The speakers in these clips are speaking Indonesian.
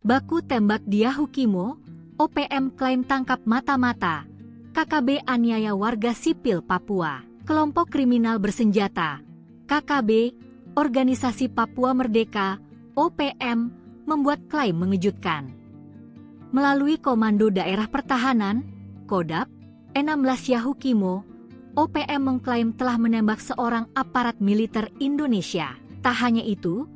Baku tembak di Yahukimo, OPM klaim tangkap mata-mata, KKB aniaya warga sipil Papua. Kelompok kriminal bersenjata, KKB, Organisasi Papua Merdeka, OPM, membuat klaim mengejutkan. Melalui Komando Daerah Pertahanan, Kodap, 16 Yahukimo, OPM mengklaim telah menembak seorang aparat militer Indonesia. Tak hanya itu,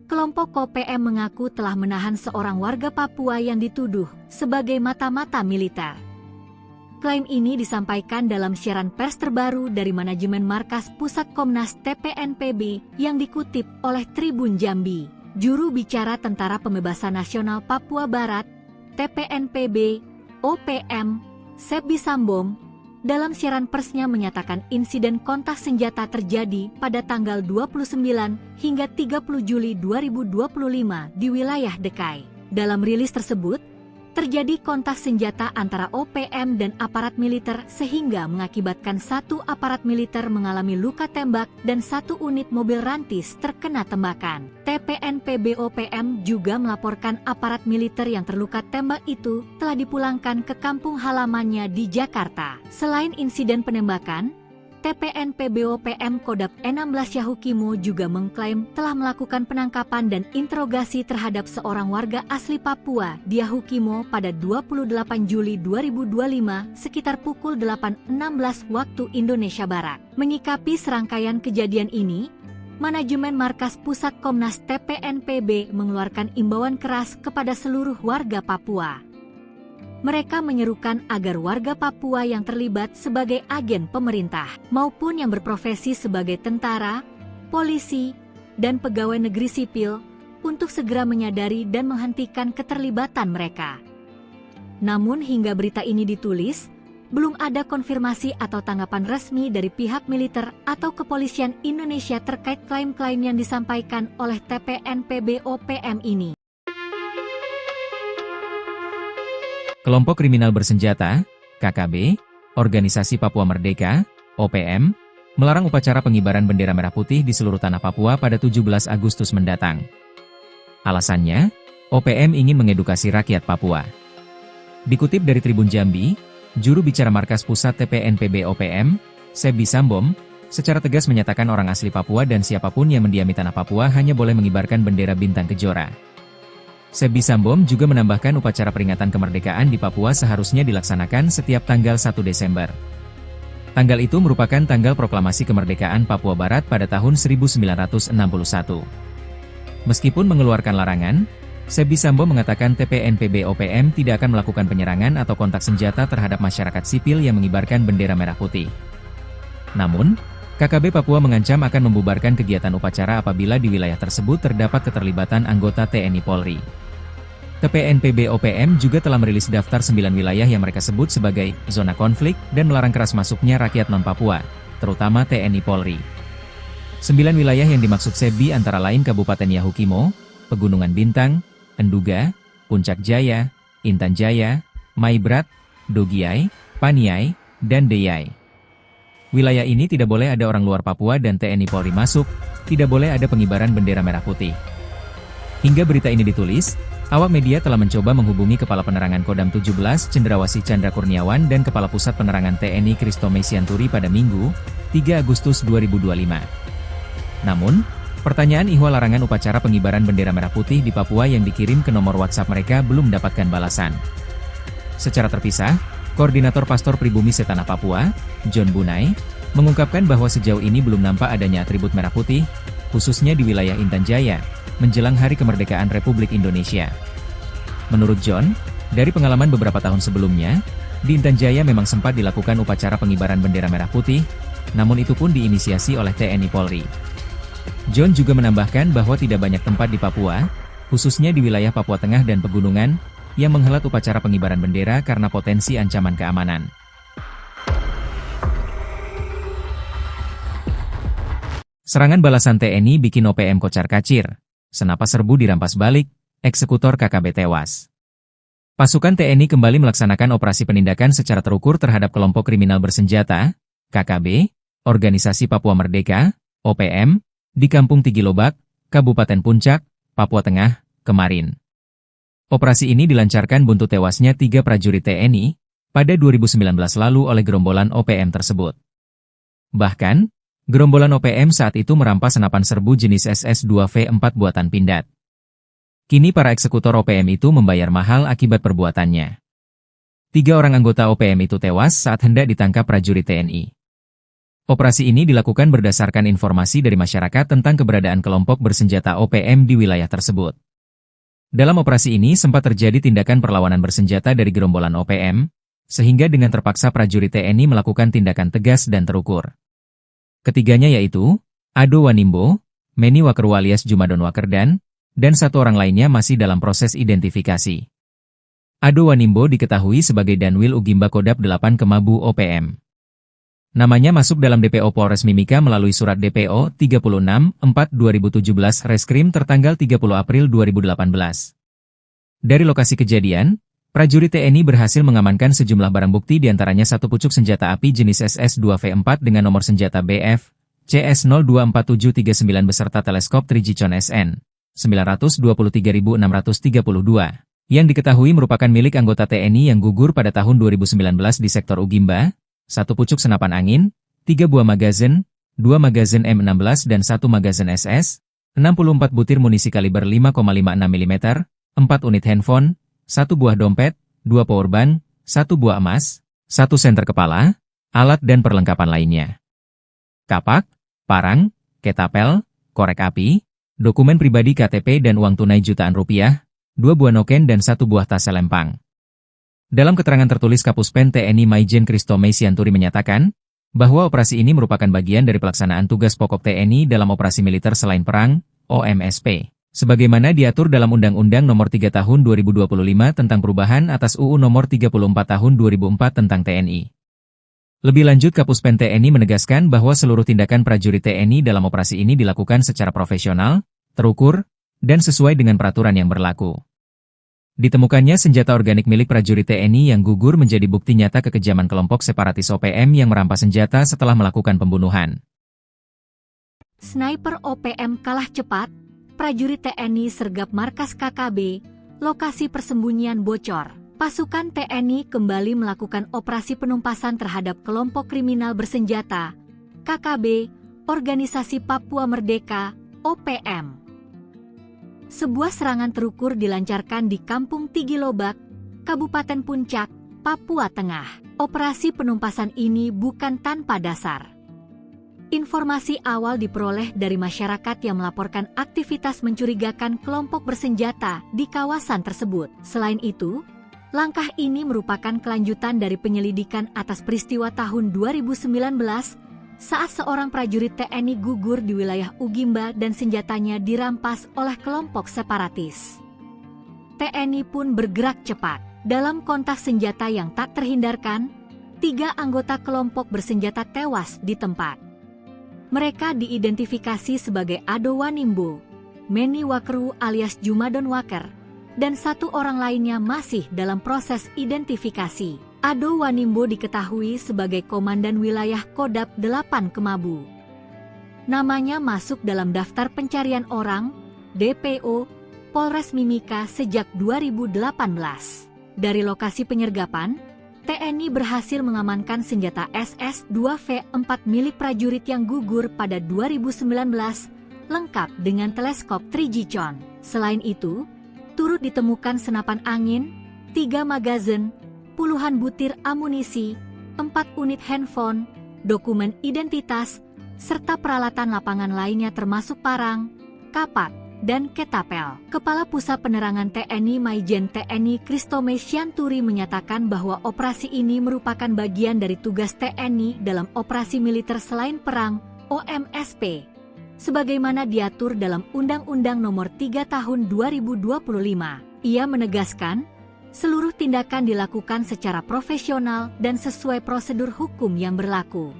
kelompok OPM mengaku telah menahan seorang warga Papua yang dituduh sebagai mata-mata militer. Klaim ini disampaikan dalam siaran pers terbaru dari manajemen Markas Pusat Komnas TPNPB yang dikutip oleh Tribun Jambi. Juru bicara Tentara Pembebasan Nasional Papua Barat, TPNPB, OPM, Sebbi Sambom, dalam siaran persnya menyatakan insiden kontak senjata terjadi pada tanggal 29 hingga 30 Juli 2025 di wilayah Dekai. Dalam rilis tersebut, terjadi kontak senjata antara OPM dan aparat militer sehingga mengakibatkan satu aparat militer mengalami luka tembak dan satu unit mobil rantis terkena tembakan. TPNPB OPM juga melaporkan aparat militer yang terluka tembak itu telah dipulangkan ke kampung halamannya di Jakarta. Selain insiden penembakan, TPNPB OPM Kodap 16 Yahukimo juga mengklaim telah melakukan penangkapan dan interogasi terhadap seorang warga asli Papua di Yahukimo pada 28 Juli 2025 sekitar pukul 8.16 waktu Indonesia Barat. Menyikapi serangkaian kejadian ini, manajemen Markas Pusat Komnas TPNPB mengeluarkan imbauan keras kepada seluruh warga Papua. Mereka menyerukan agar warga Papua yang terlibat sebagai agen pemerintah maupun yang berprofesi sebagai tentara, polisi, dan pegawai negeri sipil untuk segera menyadari dan menghentikan keterlibatan mereka. Namun hingga berita ini ditulis, belum ada konfirmasi atau tanggapan resmi dari pihak militer atau kepolisian Indonesia terkait klaim-klaim yang disampaikan oleh TPNPB OPM ini. Kelompok kriminal bersenjata, KKB, Organisasi Papua Merdeka, OPM, melarang upacara pengibaran bendera merah putih di seluruh tanah Papua pada 17 Agustus mendatang. Alasannya, OPM ingin mengedukasi rakyat Papua. Dikutip dari Tribun Jambi, juru bicara Markas Pusat TPNPB OPM, Sebbi Sambom, secara tegas menyatakan orang asli Papua dan siapapun yang mendiami tanah Papua hanya boleh mengibarkan bendera bintang kejora. Sebbi Sambom juga menambahkan upacara peringatan kemerdekaan di Papua seharusnya dilaksanakan setiap tanggal 1 Desember. Tanggal itu merupakan tanggal proklamasi kemerdekaan Papua Barat pada tahun 1961. Meskipun mengeluarkan larangan, Sebbi Sambom mengatakan TPNPB OPM tidak akan melakukan penyerangan atau kontak senjata terhadap masyarakat sipil yang mengibarkan bendera merah putih. Namun, KKB Papua mengancam akan membubarkan kegiatan upacara apabila di wilayah tersebut terdapat keterlibatan anggota TNI Polri. TPNPB OPM juga telah merilis daftar 9 wilayah yang mereka sebut sebagai zona konflik dan melarang keras masuknya rakyat non-Papua, terutama TNI Polri. 9 wilayah yang dimaksud Sebbi antara lain Kabupaten Yahukimo, Pegunungan Bintang, Enduga, Puncak Jaya, Intan Jaya, Maibrat, Dogiai, Paniai, dan Deyai. Wilayah ini tidak boleh ada orang luar Papua dan TNI Polri masuk, tidak boleh ada pengibaran bendera merah putih. Hingga berita ini ditulis, awak media telah mencoba menghubungi Kepala Penerangan Kodam 17 Cendrawasih Chandra Kurniawan dan Kepala Pusat Penerangan TNI Kristome Sianturi pada Minggu, 3 Agustus 2025. Namun, pertanyaan ihwal larangan upacara pengibaran bendera merah putih di Papua yang dikirim ke nomor WhatsApp mereka belum mendapatkan balasan. Secara terpisah, Koordinator Pastor Pribumi Setanah Papua, John Bunai, mengungkapkan bahwa sejauh ini belum nampak adanya atribut merah putih, khususnya di wilayah Intan Jaya, menjelang Hari Kemerdekaan Republik Indonesia. Menurut John, dari pengalaman beberapa tahun sebelumnya, di Intan Jaya memang sempat dilakukan upacara pengibaran bendera merah putih, namun itu pun diinisiasi oleh TNI Polri. John juga menambahkan bahwa tidak banyak tempat di Papua, khususnya di wilayah Papua Tengah dan Pegunungan, yang menghelat upacara pengibaran bendera karena potensi ancaman keamanan. Serangan balasan TNI bikin OPM kocar-kacir. Senapan serbu dirampas balik, eksekutor KKB tewas. Pasukan TNI kembali melaksanakan operasi penindakan secara terukur terhadap kelompok kriminal bersenjata, KKB, Organisasi Papua Merdeka, OPM, di Kampung Tigilobak, Kabupaten Puncak, Papua Tengah, kemarin. Operasi ini dilancarkan buntut tewasnya 3 prajurit TNI pada 2019 lalu oleh gerombolan OPM tersebut. Bahkan, gerombolan OPM saat itu merampas senapan serbu jenis SS-2V4 buatan Pindad. Kini para eksekutor OPM itu membayar mahal akibat perbuatannya. 3 orang anggota OPM itu tewas saat hendak ditangkap prajurit TNI. Operasi ini dilakukan berdasarkan informasi dari masyarakat tentang keberadaan kelompok bersenjata OPM di wilayah tersebut. Dalam operasi ini sempat terjadi tindakan perlawanan bersenjata dari gerombolan OPM, sehingga dengan terpaksa prajurit TNI melakukan tindakan tegas dan terukur. Ketiganya yaitu Ado Wanimbo, Meni Wakeru alias Jumadon Wakerdan, dan 1 orang lainnya masih dalam proses identifikasi. Ado Wanimbo diketahui sebagai Danwil Ugimba Kodap 8 Kemabu OPM. Namanya masuk dalam DPO Polres Mimika melalui surat DPO 36/4/2017 Reskrim tertanggal 30 April 2018. Dari lokasi kejadian, prajurit TNI berhasil mengamankan sejumlah barang bukti diantaranya 1 pucuk senjata api jenis SS-2V4 dengan nomor senjata BF, CS024739 beserta teleskop Trigicon SN 923.632, yang diketahui merupakan milik anggota TNI yang gugur pada tahun 2019 di sektor Ugimba, 1 pucuk senapan angin, 3 buah magazin, 2 magazin M16 dan 1 magazin SS, 64 butir munisi kaliber 5,56 mm, 4 unit handphone, 1 buah dompet, 2 powerbank, 1 buah emas, 1 senter kepala, alat dan perlengkapan lainnya. Kapak, parang, ketapel, korek api, dokumen pribadi KTP dan uang tunai jutaan rupiah, 2 buah noken dan 1 buah tas selempang. Dalam keterangan tertulis Kapuspen TNI Maijen Kristome Sianturi menyatakan bahwa operasi ini merupakan bagian dari pelaksanaan tugas pokok TNI dalam operasi militer selain perang, OMSP, sebagaimana diatur dalam Undang-Undang Nomor 3 Tahun 2025 tentang perubahan atas UU Nomor 34 Tahun 2004 tentang TNI. Lebih lanjut Kapuspen TNI menegaskan bahwa seluruh tindakan prajurit TNI dalam operasi ini dilakukan secara profesional, terukur, dan sesuai dengan peraturan yang berlaku. Ditemukannya senjata organik milik prajurit TNI yang gugur menjadi bukti nyata kekejaman kelompok separatis OPM yang merampas senjata setelah melakukan pembunuhan. Sniper OPM kalah cepat, prajurit TNI sergap markas KKB, lokasi persembunyian bocor. Pasukan TNI kembali melakukan operasi penumpasan terhadap kelompok kriminal bersenjata, KKB, Organisasi Papua Merdeka, OPM. Sebuah serangan terukur dilancarkan di Kampung Tigilobak, Kabupaten Puncak, Papua Tengah. Operasi penumpasan ini bukan tanpa dasar. Informasi awal diperoleh dari masyarakat yang melaporkan aktivitas mencurigakan kelompok bersenjata di kawasan tersebut. Selain itu, langkah ini merupakan kelanjutan dari penyelidikan atas peristiwa tahun 2019 saat seorang prajurit TNI gugur di wilayah Ugimba dan senjatanya dirampas oleh kelompok separatis. TNI pun bergerak cepat. Dalam kontak senjata yang tak terhindarkan, 3 anggota kelompok bersenjata tewas di tempat. Mereka diidentifikasi sebagai Ado Wanimbo, Meni Wakeru alias Jumadon Waker, dan 1 orang lainnya masih dalam proses identifikasi. Ado Wanimbo diketahui sebagai Komandan Wilayah Kodap 8 Kemabu. Namanya masuk dalam daftar pencarian orang, DPO, Polres Mimika sejak 2018. Dari lokasi penyergapan, TNI berhasil mengamankan senjata SS-2V4 milik prajurit yang gugur pada 2019, lengkap dengan teleskop Trigicon. Selain itu, turut ditemukan senapan angin, 3 magazin, puluhan butir amunisi, 4 unit handphone, dokumen identitas, serta peralatan lapangan lainnya termasuk parang, kapak, dan ketapel. Kepala Pusat Penerangan TNI Maijen TNI Kristome Sianturi menyatakan bahwa operasi ini merupakan bagian dari tugas TNI dalam operasi militer selain perang, OMSP, sebagaimana diatur dalam Undang-Undang Nomor 3 Tahun 2025. Ia menegaskan, seluruh tindakan dilakukan secara profesional dan sesuai prosedur hukum yang berlaku.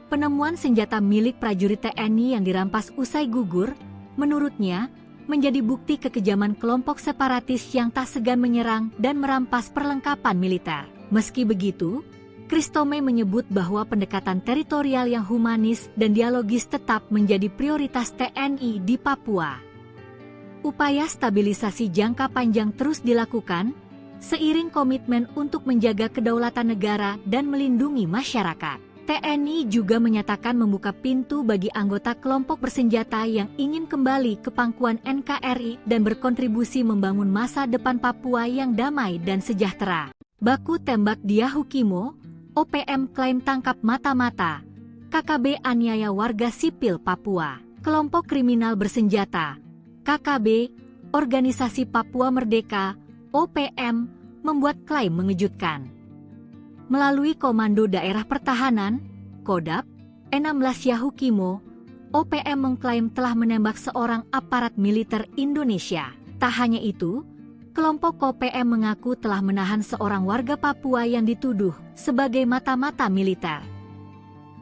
Penemuan senjata milik prajurit TNI yang dirampas usai gugur, menurutnya, menjadi bukti kekejaman kelompok separatis yang tak segan menyerang dan merampas perlengkapan militer. Meski begitu, Kristome menyebut bahwa pendekatan teritorial yang humanis dan dialogis tetap menjadi prioritas TNI di Papua. Upaya stabilisasi jangka panjang terus dilakukan, seiring komitmen untuk menjaga kedaulatan negara dan melindungi masyarakat. TNI juga menyatakan membuka pintu bagi anggota kelompok bersenjata yang ingin kembali ke pangkuan NKRI dan berkontribusi membangun masa depan Papua yang damai dan sejahtera. Baku tembak di Yahukimo, OPM klaim tangkap mata-mata, KKB aniaya warga sipil Papua. Kelompok kriminal bersenjata, KKB, Organisasi Papua Merdeka, OPM, membuat klaim mengejutkan. Melalui Komando Daerah Pertahanan, Kodap, 16 Yahukimo, OPM mengklaim telah menembak seorang aparat militer Indonesia. Tak hanya itu, kelompok OPM mengaku telah menahan seorang warga Papua yang dituduh sebagai mata-mata militer.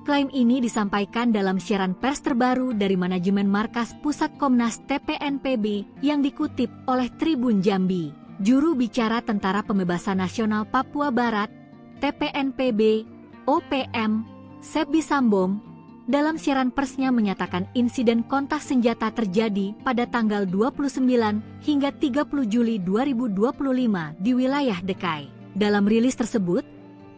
Klaim ini disampaikan dalam siaran pers terbaru dari manajemen Markas Pusat Komnas TPNPB yang dikutip oleh Tribun Jambi. Juru bicara Tentara Pembebasan Nasional Papua Barat, TPNPB, OPM, Sebi Sambom, dalam siaran persnya menyatakan insiden kontak senjata terjadi pada tanggal 29 hingga 30 Juli 2025 di wilayah Dekai. Dalam rilis tersebut,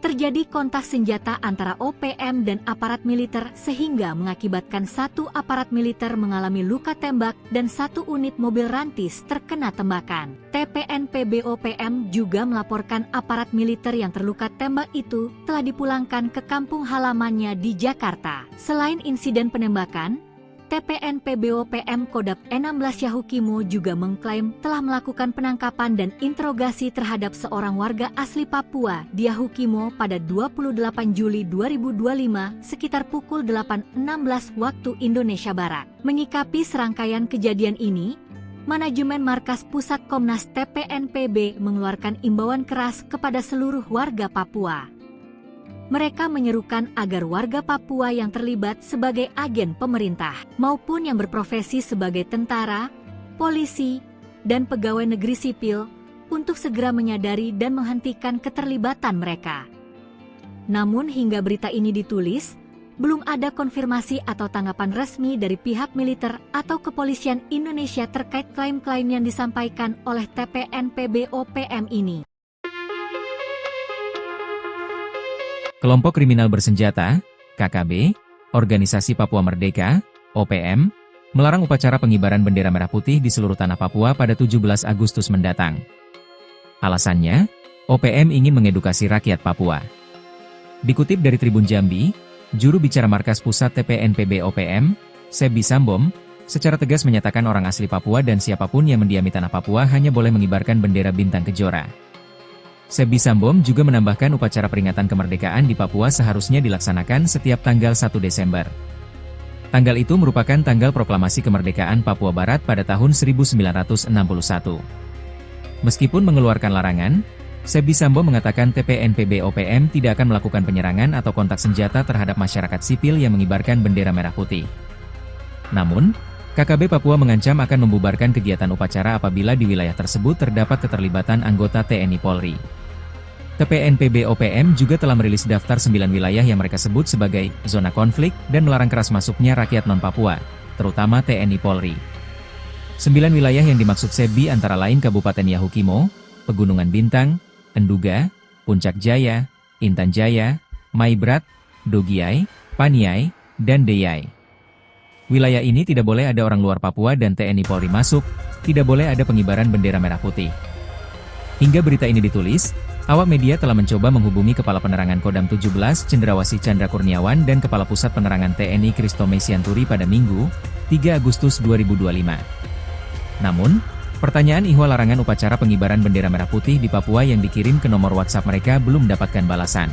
terjadi kontak senjata antara OPM dan aparat militer sehingga mengakibatkan satu aparat militer mengalami luka tembak dan satu unit mobil rantis terkena tembakan. TPNPB OPM juga melaporkan aparat militer yang terluka tembak itu telah dipulangkan ke kampung halamannya di Jakarta. Selain insiden penembakan, TPNPB OPM Kodap 16 Yahukimo juga mengklaim telah melakukan penangkapan dan interogasi terhadap seorang warga asli Papua di Yahukimo pada 28 Juli 2025 sekitar pukul 8.16 waktu Indonesia Barat. Menyikapi serangkaian kejadian ini, manajemen Markas Pusat Komnas TPNPB mengeluarkan imbauan keras kepada seluruh warga Papua. Mereka menyerukan agar warga Papua yang terlibat sebagai agen pemerintah maupun yang berprofesi sebagai tentara, polisi, dan pegawai negeri sipil untuk segera menyadari dan menghentikan keterlibatan mereka. Namun hingga berita ini ditulis, belum ada konfirmasi atau tanggapan resmi dari pihak militer atau kepolisian Indonesia terkait klaim-klaim yang disampaikan oleh TPNPB OPM ini. Kelompok kriminal bersenjata, KKB, Organisasi Papua Merdeka, OPM, melarang upacara pengibaran bendera merah putih di seluruh tanah Papua pada 17 Agustus mendatang. Alasannya, OPM ingin mengedukasi rakyat Papua. Dikutip dari Tribun Jambi, juru bicara Markas Pusat TPNPB OPM, Sebi Sambom, secara tegas menyatakan orang asli Papua dan siapapun yang mendiami tanah Papua hanya boleh mengibarkan bendera bintang kejora. Sebi Sambom juga menambahkan upacara peringatan kemerdekaan di Papua seharusnya dilaksanakan setiap tanggal 1 Desember. Tanggal itu merupakan tanggal proklamasi kemerdekaan Papua Barat pada tahun 1961. Meskipun mengeluarkan larangan, Sebi Sambom mengatakan TPNPB OPM tidak akan melakukan penyerangan atau kontak senjata terhadap masyarakat sipil yang mengibarkan bendera merah putih. Namun, KKB Papua mengancam akan membubarkan kegiatan upacara apabila di wilayah tersebut terdapat keterlibatan anggota TNI Polri. TPNPB OPM juga telah merilis daftar 9 wilayah yang mereka sebut sebagai zona konflik dan melarang keras masuknya rakyat non-Papua, terutama TNI Polri. 9 wilayah yang dimaksud Sebi antara lain Kabupaten Yahukimo, Pegunungan Bintang, Enduga, Puncak Jaya, Intan Jaya, Maibrat, Dogiai, Paniai, dan Deyai. Wilayah ini tidak boleh ada orang luar Papua dan TNI Polri masuk, tidak boleh ada pengibaran bendera merah putih. Hingga berita ini ditulis, awak media telah mencoba menghubungi Kepala Penerangan Kodam 17 Cendrawasih Chandra Kurniawan dan Kepala Pusat Penerangan TNI Kristome Sianturi pada Minggu, 3 Agustus 2025. Namun, pertanyaan ihwal larangan upacara pengibaran bendera merah putih di Papua yang dikirim ke nomor WhatsApp mereka belum mendapatkan balasan.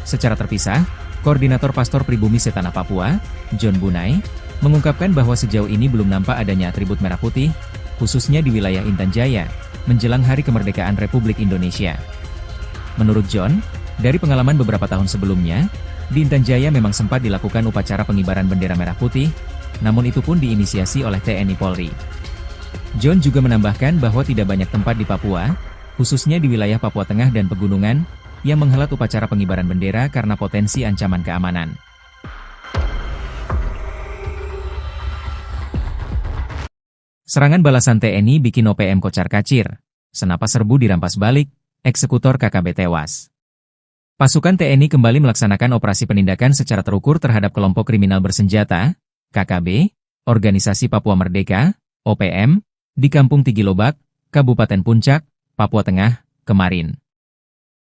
Secara terpisah, Koordinator Pastor Pribumi Setanah Papua, John Bunai, mengungkapkan bahwa sejauh ini belum nampak adanya atribut merah putih, khususnya di wilayah Intan Jaya, menjelang Hari Kemerdekaan Republik Indonesia. Menurut John, dari pengalaman beberapa tahun sebelumnya, di Intan Jaya memang sempat dilakukan upacara pengibaran bendera merah putih, namun itu pun diinisiasi oleh TNI Polri. John juga menambahkan bahwa tidak banyak tempat di Papua, khususnya di wilayah Papua Tengah dan Pegunungan, yang menghelat upacara pengibaran bendera karena potensi ancaman keamanan. Serangan balasan TNI bikin OPM kocar-kacir. Senapan serbu dirampas balik, eksekutor KKB tewas. Pasukan TNI kembali melaksanakan operasi penindakan secara terukur terhadap kelompok kriminal bersenjata, KKB, Organisasi Papua Merdeka, OPM, di Kampung Tigilobak, Kabupaten Puncak, Papua Tengah, kemarin.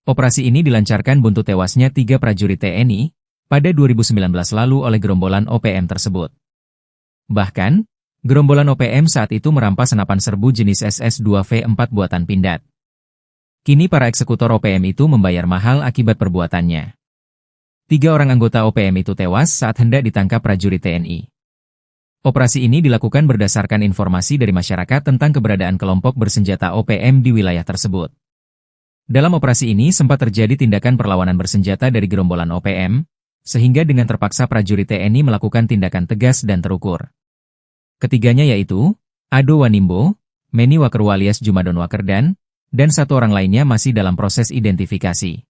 Operasi ini dilancarkan buntut tewasnya 3 prajurit TNI pada 2019 lalu oleh gerombolan OPM tersebut. Bahkan, gerombolan OPM saat itu merampas senapan serbu jenis SS-2V4 buatan Pindad. Kini para eksekutor OPM itu membayar mahal akibat perbuatannya. 3 orang anggota OPM itu tewas saat hendak ditangkap prajurit TNI. Operasi ini dilakukan berdasarkan informasi dari masyarakat tentang keberadaan kelompok bersenjata OPM di wilayah tersebut. Dalam operasi ini sempat terjadi tindakan perlawanan bersenjata dari gerombolan OPM, sehingga dengan terpaksa prajurit TNI melakukan tindakan tegas dan terukur. Ketiganya yaitu Ado Wanimbo, Meni Wakeru alias Jumadon Wakerdan, dan 1 orang lainnya masih dalam proses identifikasi.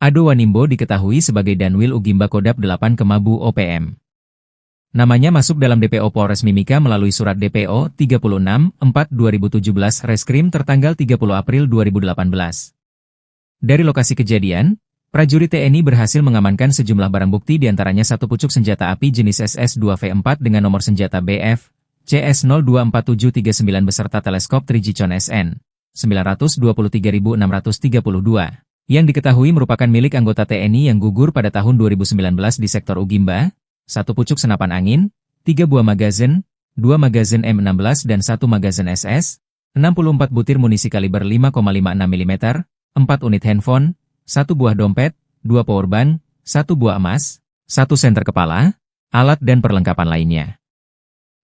Ado Wanimbo diketahui sebagai Danwil Ugimba Kodap 8 Kemabu OPM. Namanya masuk dalam DPO Polres Mimika melalui surat DPO 36/4/2017 Reskrim tertanggal 30 April 2018. Dari lokasi kejadian, prajurit TNI berhasil mengamankan sejumlah barang bukti diantaranya 1 pucuk senjata api jenis SS-2V4 dengan nomor senjata BF, CS024739 beserta teleskop 3G SN. 923.632, yang diketahui merupakan milik anggota TNI yang gugur pada tahun 2019 di sektor Ugimba, 1 pucuk senapan angin, 3 buah magazin, 2 magazin M16 dan 1 magazin SS, 64 butir munisi kaliber 5,56 mm, 4 unit handphone, 1 buah dompet, 2 powerbank, 1 buah emas, 1 senter kepala, alat dan perlengkapan lainnya.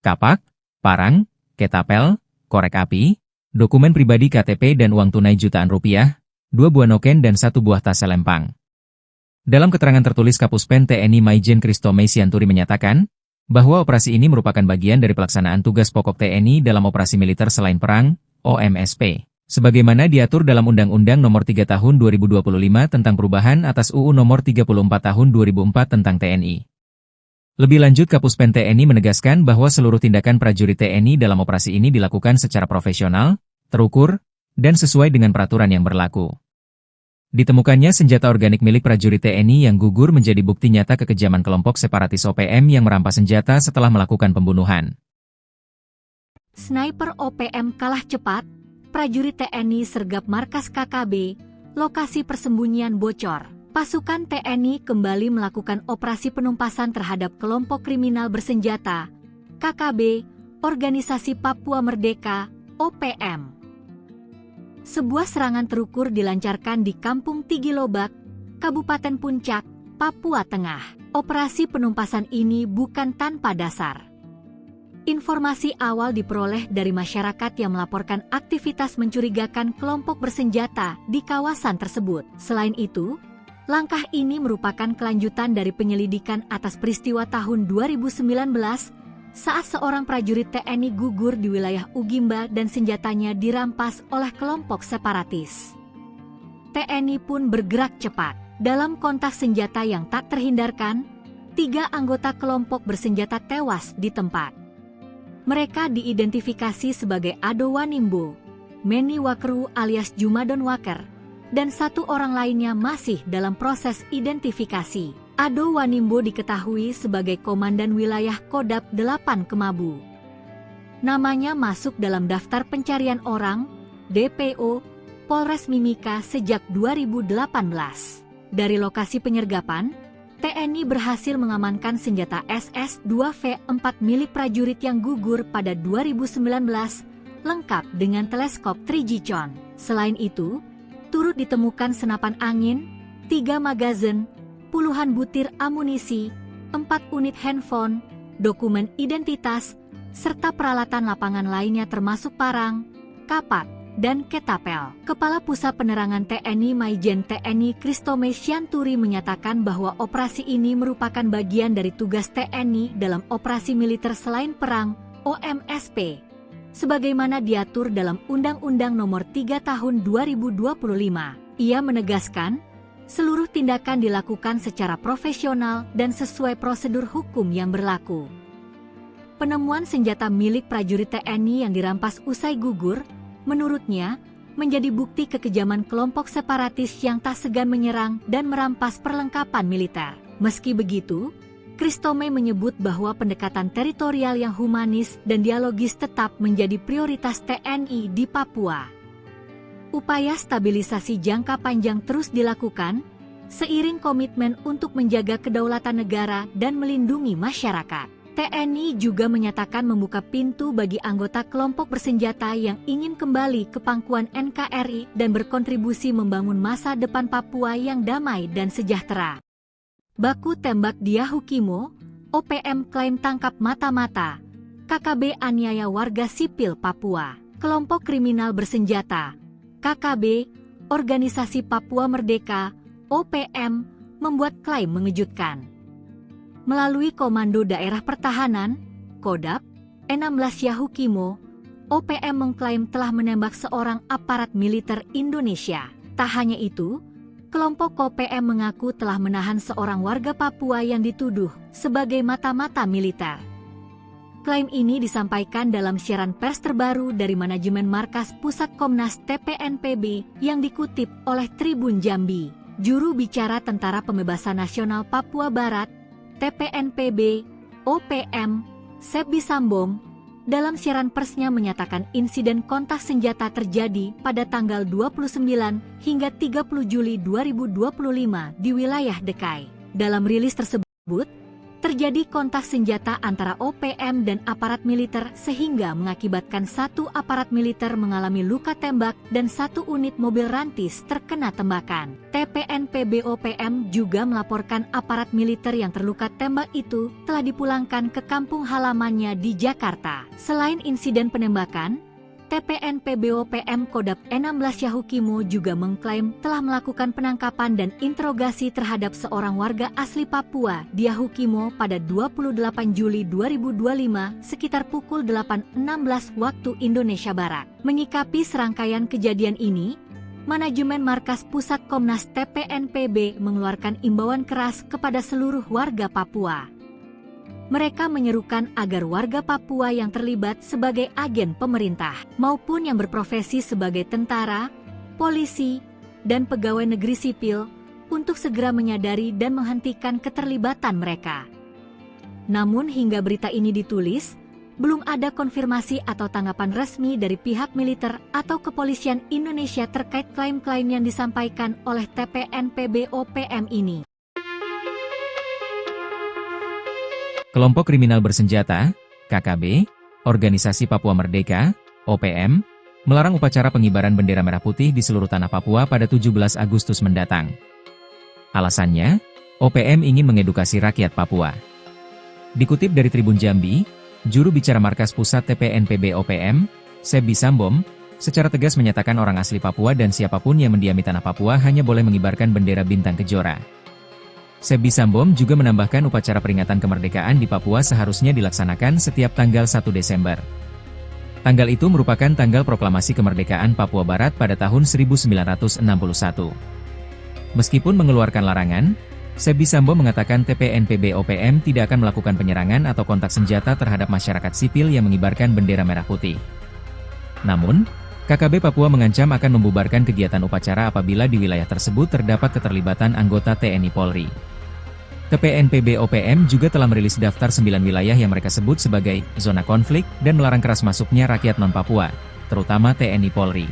Kapak, parang, ketapel, korek api, dokumen pribadi KTP dan uang tunai jutaan rupiah, 2 buah noken dan 1 buah tas selempang. Dalam keterangan tertulis Kapuspen TNI Maijen Kristome Sianturi menyatakan, bahwa operasi ini merupakan bagian dari pelaksanaan tugas pokok TNI dalam operasi militer selain perang, OMSP, sebagaimana diatur dalam Undang-Undang Nomor 3 Tahun 2025 tentang perubahan atas UU Nomor 34 Tahun 2004 tentang TNI. Lebih lanjut Kapuspen TNI menegaskan bahwa seluruh tindakan prajurit TNI dalam operasi ini dilakukan secara profesional, terukur, dan sesuai dengan peraturan yang berlaku. Ditemukannya senjata organik milik prajurit TNI yang gugur menjadi bukti nyata kekejaman kelompok separatis OPM yang merampas senjata setelah melakukan pembunuhan. Sniper OPM kalah cepat, prajurit TNI sergap markas KKB, lokasi persembunyian bocor. Pasukan TNI kembali melakukan operasi penumpasan terhadap kelompok kriminal bersenjata, KKB, Organisasi Papua Merdeka, OPM. Sebuah serangan terukur dilancarkan di Kampung Tigilobak, Kabupaten Puncak, Papua Tengah. Operasi penumpasan ini bukan tanpa dasar. Informasi awal diperoleh dari masyarakat yang melaporkan aktivitas mencurigakan kelompok bersenjata di kawasan tersebut. Selain itu, langkah ini merupakan kelanjutan dari penyelidikan atas peristiwa tahun 2019 saat seorang prajurit TNI gugur di wilayah Ugimba dan senjatanya dirampas oleh kelompok separatis. TNI pun bergerak cepat. Dalam kontak senjata yang tak terhindarkan, 3 anggota kelompok bersenjata tewas di tempat. Mereka diidentifikasi sebagai Ado Wanimbo, Meni Wakeru alias Jumadon Waker, dan 1 orang lainnya masih dalam proses identifikasi. Ado Wanimbo diketahui sebagai Komandan Wilayah Kodap 8 Kemabu. Namanya masuk dalam daftar pencarian orang, DPO, Polres Mimika sejak 2018. Dari lokasi penyergapan, TNI berhasil mengamankan senjata SS-2V4 milik prajurit yang gugur pada 2019, lengkap dengan teleskop 3G. Selain itu, turut ditemukan senapan angin, 3 magazin, puluhan butir amunisi, 4 unit handphone, dokumen identitas, serta peralatan lapangan lainnya termasuk parang, kapak, dan ketapel. Kepala Pusat Penerangan TNI Maijen TNI Kristome Sianturi menyatakan bahwa operasi ini merupakan bagian dari tugas TNI dalam operasi militer selain perang, OMSP, sebagaimana diatur dalam Undang-Undang Nomor 3 Tahun 2025. Ia menegaskan, seluruh tindakan dilakukan secara profesional dan sesuai prosedur hukum yang berlaku. Penemuan senjata milik prajurit TNI yang dirampas usai gugur, menurutnya, menjadi bukti kekejaman kelompok separatis yang tak segan menyerang dan merampas perlengkapan militer. Meski begitu, Christome menyebut bahwa pendekatan teritorial yang humanis dan dialogis tetap menjadi prioritas TNI di Papua. Upaya stabilisasi jangka panjang terus dilakukan, seiring komitmen untuk menjaga kedaulatan negara dan melindungi masyarakat. TNI juga menyatakan membuka pintu bagi anggota kelompok bersenjata yang ingin kembali ke pangkuan NKRI dan berkontribusi membangun masa depan Papua yang damai dan sejahtera. Baku tembak di Yahukimo, OPM klaim tangkap mata-mata, KKB aniaya warga sipil Papua. Kelompok kriminal bersenjata, KKB, Organisasi Papua Merdeka, OPM, membuat klaim mengejutkan. Melalui Komando Daerah Pertahanan, Kodap, 16 Yahukimo, OPM mengklaim telah menembak seorang aparat militer Indonesia. Tak hanya itu, kelompok OPM mengaku telah menahan seorang warga Papua yang dituduh sebagai mata-mata militer. Klaim ini disampaikan dalam siaran pers terbaru dari manajemen Markas Pusat Komnas TPNPB yang dikutip oleh Tribun Jambi. Juru bicara Tentara Pembebasan Nasional Papua Barat, TPNPB, OPM, Sebi Sambom, dalam siaran persnya menyatakan insiden kontak senjata terjadi pada tanggal 29 hingga 30 Juli 2025 di wilayah Dekai. Dalam rilis tersebut, terjadi kontak senjata antara OPM dan aparat militer sehingga mengakibatkan satu aparat militer mengalami luka tembak dan satu unit mobil rantis terkena tembakan. TPNPB OPM juga melaporkan aparat militer yang terluka tembak itu telah dipulangkan ke kampung halamannya di Jakarta. Selain insiden penembakan, TPNPB OPM Kodap 16 Yahukimo juga mengklaim telah melakukan penangkapan dan interogasi terhadap seorang warga asli Papua di Yahukimo pada 28 Juli 2025 sekitar pukul 8.16 waktu Indonesia Barat. Menyikapi serangkaian kejadian ini, manajemen Markas Pusat Komnas TPNPB mengeluarkan imbauan keras kepada seluruh warga Papua. Mereka menyerukan agar warga Papua yang terlibat sebagai agen pemerintah maupun yang berprofesi sebagai tentara, polisi, dan pegawai negeri sipil untuk segera menyadari dan menghentikan keterlibatan mereka. Namun hingga berita ini ditulis, belum ada konfirmasi atau tanggapan resmi dari pihak militer atau kepolisian Indonesia terkait klaim-klaim yang disampaikan oleh TPNPB OPM ini. Kelompok kriminal bersenjata, KKB, Organisasi Papua Merdeka, OPM, melarang upacara pengibaran bendera merah putih di seluruh tanah Papua pada 17 Agustus mendatang. Alasannya, OPM ingin mengedukasi rakyat Papua. Dikutip dari Tribun Jambi, juru bicara Markas Pusat TPNPB OPM, Sebi Sambom, secara tegas menyatakan orang asli Papua dan siapapun yang mendiami tanah Papua hanya boleh mengibarkan bendera bintang kejora. Sebi Sambom juga menambahkan upacara peringatan kemerdekaan di Papua seharusnya dilaksanakan setiap tanggal 1 Desember. Tanggal itu merupakan tanggal proklamasi kemerdekaan Papua Barat pada tahun 1961. Meskipun mengeluarkan larangan, Sebi Sambom mengatakan TPNPB OPM tidak akan melakukan penyerangan atau kontak senjata terhadap masyarakat sipil yang mengibarkan bendera merah putih. Namun, KKB Papua mengancam akan membubarkan kegiatan upacara apabila di wilayah tersebut terdapat keterlibatan anggota TNI Polri. TPNPB OPM juga telah merilis daftar 9 wilayah yang mereka sebut sebagai zona konflik dan melarang keras masuknya rakyat non-Papua, terutama TNI Polri.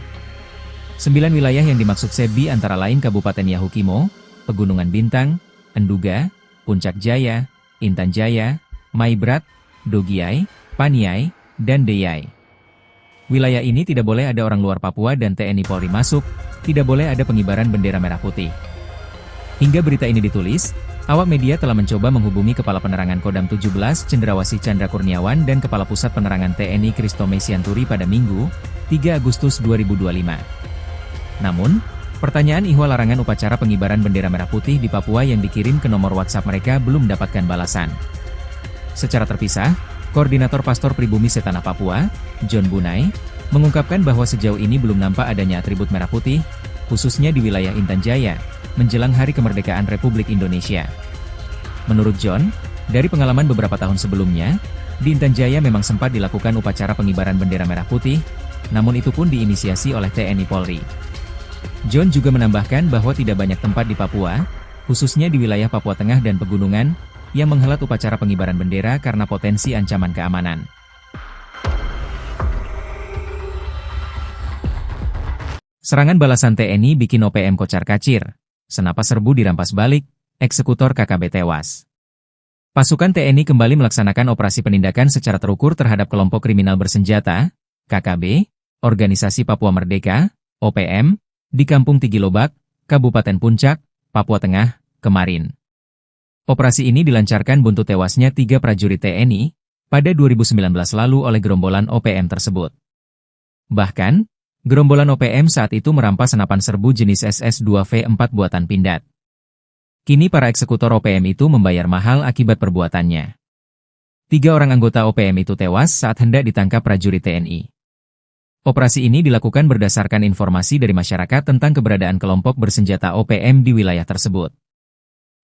9 wilayah yang dimaksud Sebi antara lain Kabupaten Yahukimo, Pegunungan Bintang, Enduga, Puncak Jaya, Intan Jaya, Maibrat, Dogiai, Paniai, dan Deyai. Wilayah ini tidak boleh ada orang luar Papua dan TNI Polri masuk, tidak boleh ada pengibaran bendera merah putih. Hingga berita ini ditulis, awak media telah mencoba menghubungi Kepala Penerangan Kodam 17 Cendrawasih Chandra Kurniawan dan Kepala Pusat Penerangan TNI Christome Sianturi pada Minggu, 3 Agustus 2025. Namun, pertanyaan ihwal larangan upacara pengibaran bendera merah putih di Papua yang dikirim ke nomor WhatsApp mereka belum mendapatkan balasan. Secara terpisah, Koordinator Pastor Pribumi Setanah Papua, John Bunai, mengungkapkan bahwa sejauh ini belum nampak adanya atribut merah putih, khususnya di wilayah Intan Jaya, menjelang Hari Kemerdekaan Republik Indonesia. Menurut John, dari pengalaman beberapa tahun sebelumnya, Di Intan Jaya memang sempat dilakukan upacara pengibaran bendera merah putih, namun itu pun diinisiasi oleh TNI Polri. John juga menambahkan bahwa tidak banyak tempat di Papua, khususnya di wilayah Papua Tengah dan pegunungan, yang menghelat upacara pengibaran bendera karena potensi ancaman keamanan. Serangan balasan TNI bikin OPM kocar-kacir. Senapan serbu dirampas balik, eksekutor KKB tewas. Pasukan TNI kembali melaksanakan operasi penindakan secara terukur terhadap kelompok kriminal bersenjata, KKB, Organisasi Papua Merdeka, OPM, di Kampung Tigilobak, Kabupaten Puncak, Papua Tengah, kemarin. Operasi ini dilancarkan buntut tewasnya 3 prajurit TNI pada 2019 lalu oleh gerombolan OPM tersebut. Bahkan, gerombolan OPM saat itu merampas senapan serbu jenis SS-2V4 buatan Pindad. Kini para eksekutor OPM itu membayar mahal akibat perbuatannya. 3 orang anggota OPM itu tewas saat hendak ditangkap prajurit TNI. Operasi ini dilakukan berdasarkan informasi dari masyarakat tentang keberadaan kelompok bersenjata OPM di wilayah tersebut.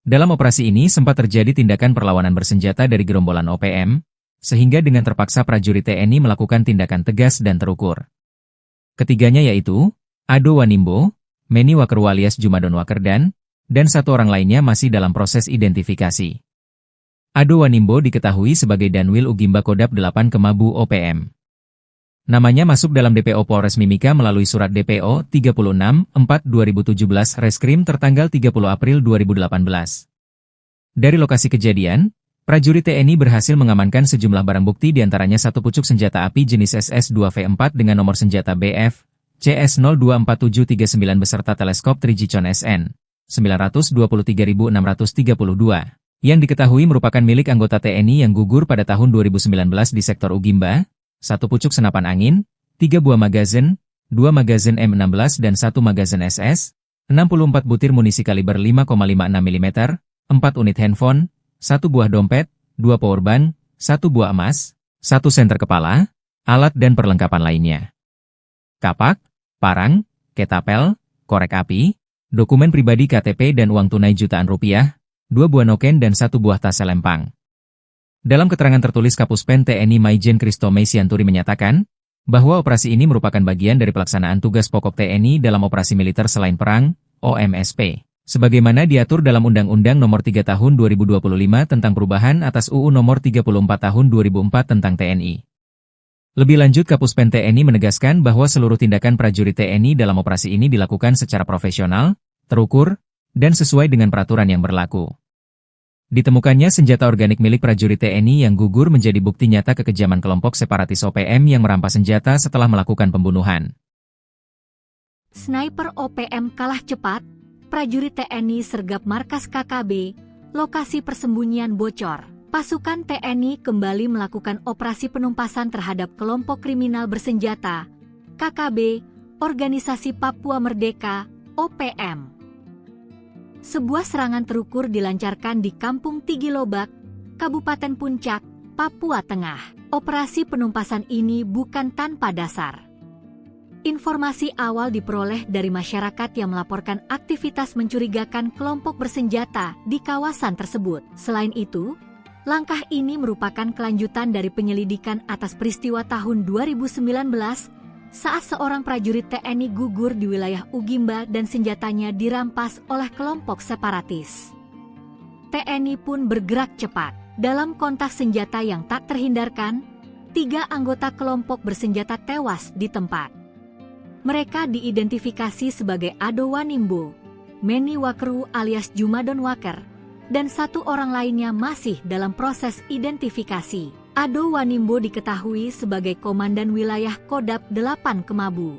Dalam operasi ini sempat terjadi tindakan perlawanan bersenjata dari gerombolan OPM, sehingga dengan terpaksa prajurit TNI melakukan tindakan tegas dan terukur. Ketiganya yaitu Ado Wanimbo, Meni Wakeru alias Jumadon Wakerdan, dan 1 orang lainnya masih dalam proses identifikasi. Ado Wanimbo diketahui sebagai Danwil Ugimba Kodap 8 Kemabu OPM. Namanya masuk dalam DPO Polres Mimika melalui surat DPO 36/4/2017 Reskrim tertanggal 30 April 2018. Dari lokasi kejadian, prajurit TNI berhasil mengamankan sejumlah barang bukti diantaranya 1 pucuk senjata api jenis SS-2V4 dengan nomor senjata BF, CS024739 beserta teleskop Trigicon SN, 923.632, yang diketahui merupakan milik anggota TNI yang gugur pada tahun 2019 di sektor Ugimba, 1 pucuk senapan angin, 3 buah magazin, 2 magazin M16 dan 1 magazin SS, 64 butir munisi kaliber 5,56 mm, 4 unit handphone, 1 buah dompet, 2 powerbank, 1 buah emas, 1 senter kepala, alat dan perlengkapan lainnya. Kapak, parang, ketapel, korek api, dokumen pribadi KTP dan uang tunai jutaan rupiah, 2 buah noken dan 1 buah tas selempang. Dalam keterangan tertulis Kapuspen TNI Maijen Kristo Meisianturi menyatakan, bahwa operasi ini merupakan bagian dari pelaksanaan tugas pokok TNI dalam operasi militer selain perang, OMSP. Sebagaimana diatur dalam Undang-Undang Nomor 3 Tahun 2025 tentang perubahan atas UU Nomor 34 Tahun 2004 tentang TNI. Lebih lanjut Kapuspen TNI menegaskan bahwa seluruh tindakan prajurit TNI dalam operasi ini dilakukan secara profesional, terukur, dan sesuai dengan peraturan yang berlaku. Ditemukannya senjata organik milik prajurit TNI yang gugur menjadi bukti nyata kekejaman kelompok separatis OPM yang merampas senjata setelah melakukan pembunuhan. Sniper OPM kalah cepat, prajurit TNI sergap markas KKB, lokasi persembunyian bocor. Pasukan TNI kembali melakukan operasi penumpasan terhadap kelompok kriminal bersenjata, KKB, Organisasi Papua Merdeka, OPM. Sebuah serangan terukur dilancarkan di Kampung Tigilobak, Kabupaten Puncak, Papua Tengah. Operasi penumpasan ini bukan tanpa dasar. Informasi awal diperoleh dari masyarakat yang melaporkan aktivitas mencurigakan kelompok bersenjata di kawasan tersebut. Selain itu, langkah ini merupakan kelanjutan dari penyelidikan atas peristiwa tahun 2019 saat seorang prajurit TNI gugur di wilayah Ugimba dan senjatanya dirampas oleh kelompok separatis. TNI pun bergerak cepat. Dalam kontak senjata yang tak terhindarkan, 3 anggota kelompok bersenjata tewas di tempat. Mereka diidentifikasi sebagai Ado Wanimbo, Meni Wakeru alias Jumadon Waker, dan 1 orang lainnya masih dalam proses identifikasi. Ado Wanimbo diketahui sebagai Komandan Wilayah Kodap 8 Kemabu.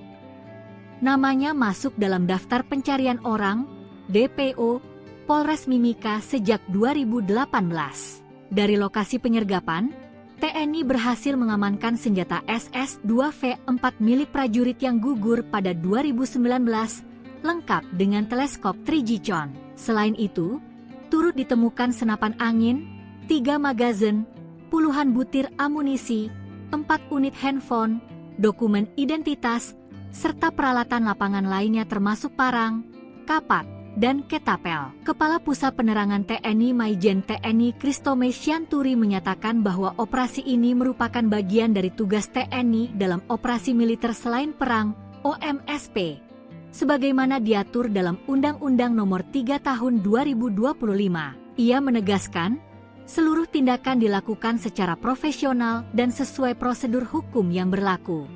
Namanya masuk dalam daftar pencarian orang, DPO, Polres Mimika sejak 2018. Dari lokasi penyergapan, TNI berhasil mengamankan senjata SS-2V4 milik prajurit yang gugur pada 2019, lengkap dengan teleskop Trigicon. Selain itu, turut ditemukan senapan angin, 3 magazin, puluhan butir amunisi, 4 unit handphone, dokumen identitas, serta peralatan lapangan lainnya termasuk parang, kapak, dan Ketapel. Kepala Pusat Penerangan TNI Maijen TNI Kristome Sianturi menyatakan bahwa operasi ini merupakan bagian dari tugas TNI dalam operasi militer selain perang, OMSP, sebagaimana diatur dalam Undang-Undang Nomor 3 Tahun 2025. Ia menegaskan, seluruh tindakan dilakukan secara profesional dan sesuai prosedur hukum yang berlaku.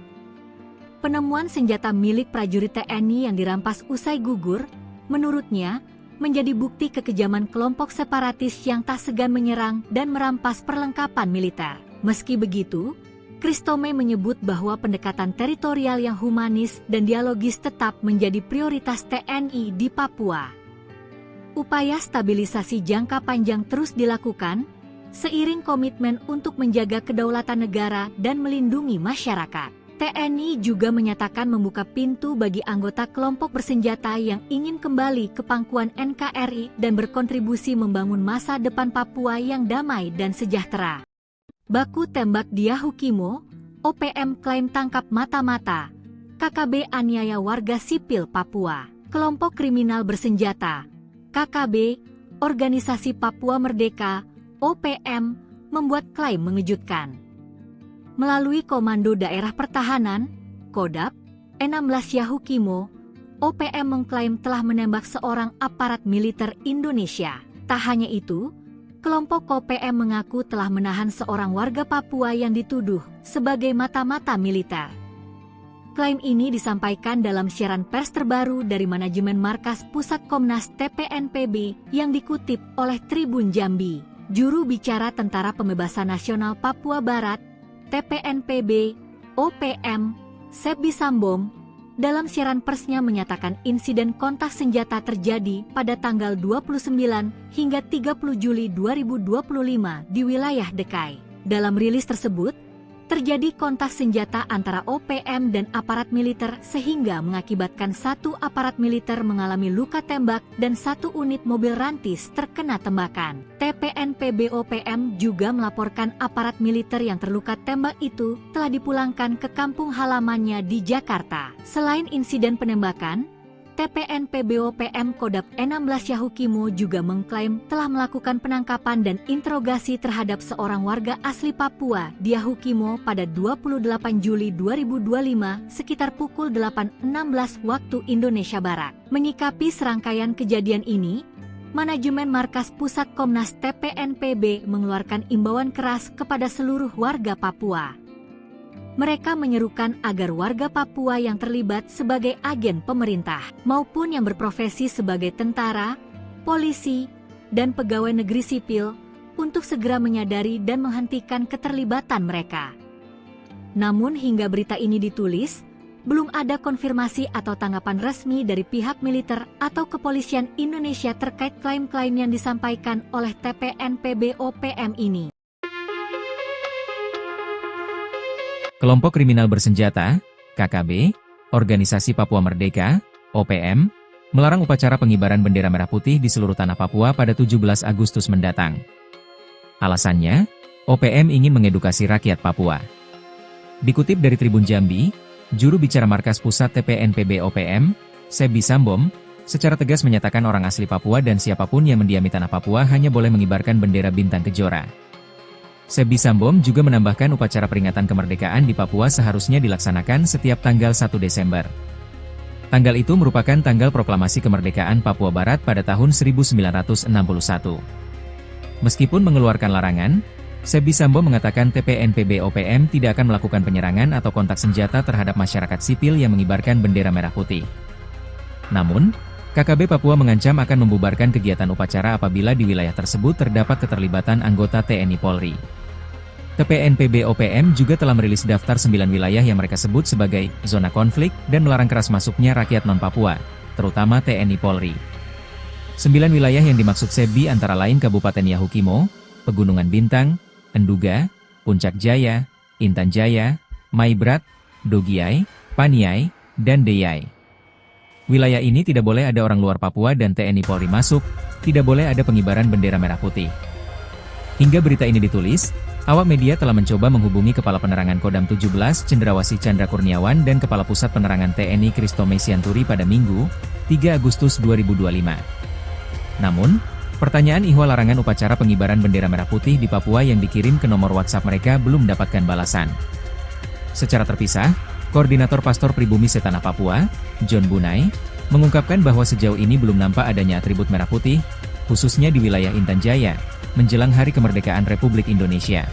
Penemuan senjata milik prajurit TNI yang dirampas usai gugur, menurutnya, menjadi bukti kekejaman kelompok separatis yang tak segan menyerang dan merampas perlengkapan militer. Meski begitu, Kristome menyebut bahwa pendekatan teritorial yang humanis dan dialogis tetap menjadi prioritas TNI di Papua. Upaya stabilisasi jangka panjang terus dilakukan, seiring komitmen untuk menjaga kedaulatan negara dan melindungi masyarakat. TNI juga menyatakan membuka pintu bagi anggota kelompok bersenjata yang ingin kembali ke pangkuan NKRI dan berkontribusi membangun masa depan Papua yang damai dan sejahtera. Baku tembak di Yahukimo, OPM klaim tangkap mata-mata, KKB aniaya warga sipil Papua. Kelompok kriminal bersenjata, KKB, Organisasi Papua Merdeka, OPM, membuat klaim mengejutkan. Melalui Komando Daerah Pertahanan, Kodap, 16 Yahukimo, OPM mengklaim telah menembak seorang aparat militer Indonesia. Tak hanya itu, kelompok OPM mengaku telah menahan seorang warga Papua yang dituduh sebagai mata-mata militer. Klaim ini disampaikan dalam siaran pers terbaru dari manajemen Markas Pusat Komnas TPNPB yang dikutip oleh Tribun Jambi. Juru bicara Tentara Pembebasan Nasional Papua Barat, TPNPB, OPM, Sebi Sambom, dalam siaran persnya menyatakan insiden kontak senjata terjadi pada tanggal 29 hingga 30 Juli 2025 di wilayah Dekai. Dalam rilis tersebut, terjadi kontak senjata antara OPM dan aparat militer sehingga mengakibatkan satu aparat militer mengalami luka tembak dan satu unit mobil rantis terkena tembakan. TPNPB OPM juga melaporkan aparat militer yang terluka tembak itu telah dipulangkan ke kampung halamannya di Jakarta. Selain insiden penembakan, TPNPB OPM Kodap 16 Yahukimo juga mengklaim telah melakukan penangkapan dan interogasi terhadap seorang warga asli Papua di Yahukimo pada 28 Juli 2025 sekitar pukul 8.16 waktu Indonesia Barat. Menyikapi serangkaian kejadian ini, manajemen Markas Pusat Komnas TPNPB mengeluarkan imbauan keras kepada seluruh warga Papua. Mereka menyerukan agar warga Papua yang terlibat sebagai agen pemerintah maupun yang berprofesi sebagai tentara, polisi, dan pegawai negeri sipil untuk segera menyadari dan menghentikan keterlibatan mereka. Namun hingga berita ini ditulis, belum ada konfirmasi atau tanggapan resmi dari pihak militer atau kepolisian Indonesia terkait klaim-klaim yang disampaikan oleh TPNPB OPM ini. Kelompok kriminal bersenjata, KKB, Organisasi Papua Merdeka, OPM, melarang upacara pengibaran bendera merah putih di seluruh tanah Papua pada 17 Agustus mendatang. Alasannya, OPM ingin mengedukasi rakyat Papua. Dikutip dari Tribun Jambi, juru bicara Markas Pusat TPNPB OPM, Sebi Sambom, secara tegas menyatakan orang asli Papua dan siapapun yang mendiami tanah Papua hanya boleh mengibarkan bendera bintang kejora. Sebi Sambom juga menambahkan upacara peringatan kemerdekaan di Papua seharusnya dilaksanakan setiap tanggal 1 Desember. Tanggal itu merupakan tanggal proklamasi kemerdekaan Papua Barat pada tahun 1961. Meskipun mengeluarkan larangan, Sebi Sambom mengatakan TPNPB OPM tidak akan melakukan penyerangan atau kontak senjata terhadap masyarakat sipil yang mengibarkan bendera merah putih. Namun, KKB Papua mengancam akan membubarkan kegiatan upacara apabila di wilayah tersebut terdapat keterlibatan anggota TNI Polri. TPNPB OPM juga telah merilis daftar 9 wilayah yang mereka sebut sebagai zona konflik dan melarang keras masuknya rakyat non-Papua, terutama TNI Polri. 9 wilayah yang dimaksud Sebi antara lain Kabupaten Yahukimo, Pegunungan Bintang, Enduga, Puncak Jaya, Intan Jaya, Maibrat, Dogiai, Paniai, dan Deyai. Wilayah ini tidak boleh ada orang luar Papua dan TNI Polri masuk, tidak boleh ada pengibaran bendera merah putih. Hingga berita ini ditulis, awak media telah mencoba menghubungi Kepala Penerangan Kodam 17 Cendrawasih Chandra Kurniawan dan Kepala Pusat Penerangan TNI Kristome Sianturi pada Minggu, 3 Agustus 2025. Namun, pertanyaan ihwal larangan upacara pengibaran bendera merah putih di Papua yang dikirim ke nomor WhatsApp mereka belum mendapatkan balasan. Secara terpisah, Koordinator Pastor Pribumi Setanah Papua, John Bunai, mengungkapkan bahwa sejauh ini belum nampak adanya atribut merah putih, khususnya di wilayah Intan Jaya, menjelang Hari Kemerdekaan Republik Indonesia.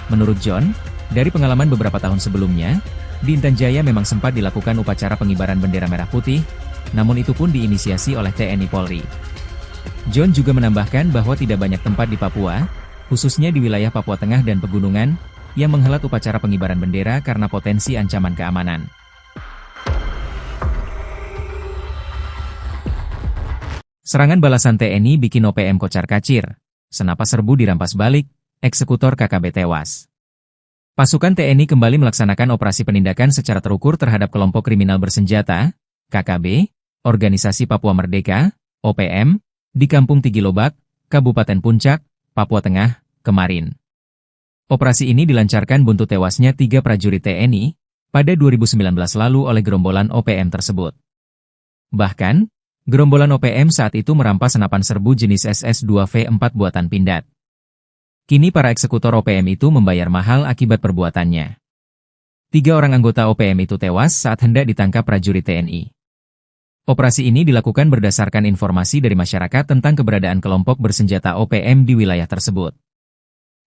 Menurut John, dari pengalaman beberapa tahun sebelumnya, di Intan Jaya memang sempat dilakukan upacara pengibaran bendera merah putih, namun itu pun diinisiasi oleh TNI Polri. John juga menambahkan bahwa tidak banyak tempat di Papua, khususnya di wilayah Papua Tengah dan pegunungan, yang menghelat upacara pengibaran bendera karena potensi ancaman keamanan. Serangan balasan TNI bikin OPM kocar-kacir, senapan serbu dirampas balik, eksekutor KKB tewas. Pasukan TNI kembali melaksanakan operasi penindakan secara terukur terhadap kelompok kriminal bersenjata, KKB, Organisasi Papua Merdeka, OPM, di Kampung Tigilobak, Kabupaten Puncak, Papua Tengah, kemarin. Operasi ini dilancarkan buntut tewasnya 3 prajurit TNI pada 2019 lalu oleh gerombolan OPM tersebut. Bahkan, gerombolan OPM saat itu merampas senapan serbu jenis SS-2V4 buatan Pindad. Kini para eksekutor OPM itu membayar mahal akibat perbuatannya. 3 orang anggota OPM itu tewas saat hendak ditangkap prajurit TNI. Operasi ini dilakukan berdasarkan informasi dari masyarakat tentang keberadaan kelompok bersenjata OPM di wilayah tersebut.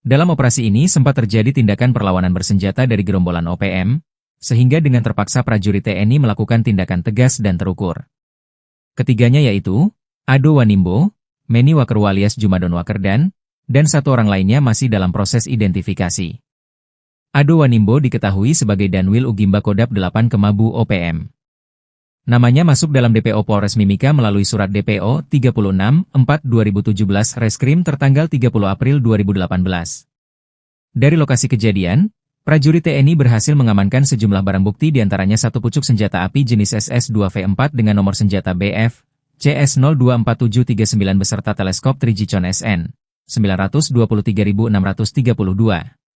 Dalam operasi ini sempat terjadi tindakan perlawanan bersenjata dari gerombolan OPM, sehingga dengan terpaksa prajurit TNI melakukan tindakan tegas dan terukur. Ketiganya yaitu, Ado Wanimbo, Meni Wakerwa alias Jumadon Wakerdan, dan 1 orang lainnya masih dalam proses identifikasi. Ado Wanimbo diketahui sebagai Danwil Ugimba Kodap 8 Kemabu OPM. Namanya masuk dalam DPO Polres Mimika melalui surat DPO 36/4/2017 Reskrim tertanggal 30 April 2018. Dari lokasi kejadian, prajurit TNI berhasil mengamankan sejumlah barang bukti diantaranya 1 pucuk senjata api jenis SS-2V4 dengan nomor senjata BF, CS024739 beserta teleskop 3G SN, 923.632.